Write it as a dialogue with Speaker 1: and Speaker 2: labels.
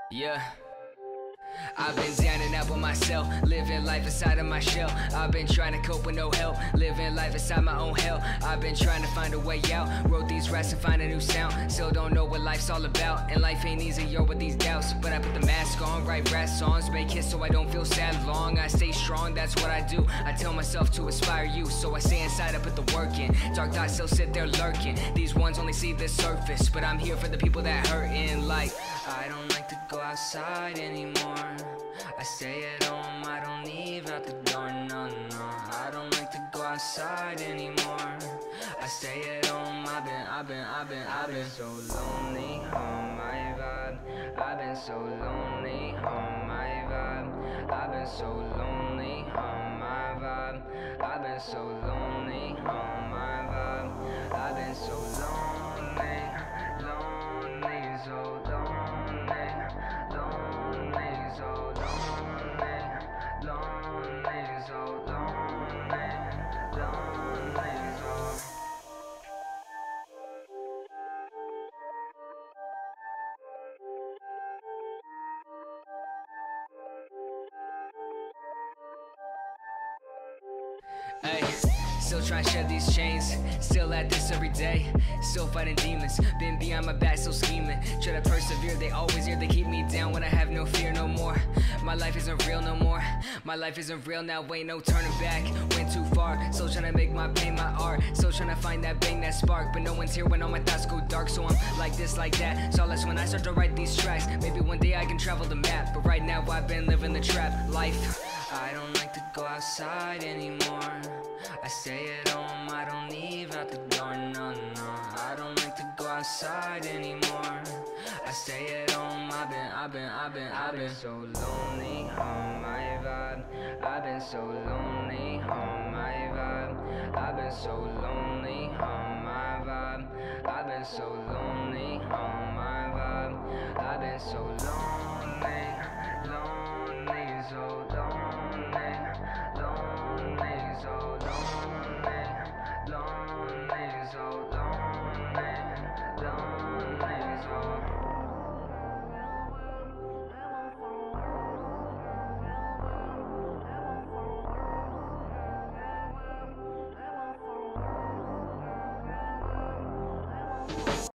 Speaker 1: Yeah. I've been down and out with myself, living life inside of my shell. I've been trying to cope with no help, living life inside my own hell. I've been trying to find a way out, wrote these raps to find a new sound. Still don't know what life's all about, and life ain't easy, yo, with these doubts. But I put the mask on, write rap songs, make hits so I don't feel sad long. I stay strong, that's what I do. I tell myself to inspire you, so I stay inside, I put the work in. Dark thoughts still sit there lurking, these ones only see the surface. But I'm here for the people that hurtin'. Like, I don't like to go outside anymore, I stay at home, I don't leave out the door, no, no. I don't like to go outside anymore, I stay at home, I've been so lonely on my vibe. I've been so lonely on my vibe. I've been so lonely on my vibe. I've been so lonely on my vibe. I've been so lonely, lonely, so lonely, lonely, so lonely, lonely, so lonely, lonely, so. Hey, still trying to shed these chains, still at this every day, still fighting demons, been behind my back still scheming, try to persevere, they always here, they keep me down when I have no fear no more. My life isn't real no more, my life isn't real now, ain't no turning back, went too far, still trying to make my pain my art, still trying to find that bang, that spark, but no one's here when all my thoughts go dark, so I'm like this, like that, so that's when I start to write these tracks, maybe one day I can travel the map, but right now I've been living the trap life. I don't like to go outside anymore, I stay at home, I don't leave out the door, no, no. I don't like to go outside anymore, I stay at home, I've been so lonely on my vibe. I've been so lonely on my vibe. I've been so lonely on my vibe. I've been so lonely on my vibe. I've been so lonely.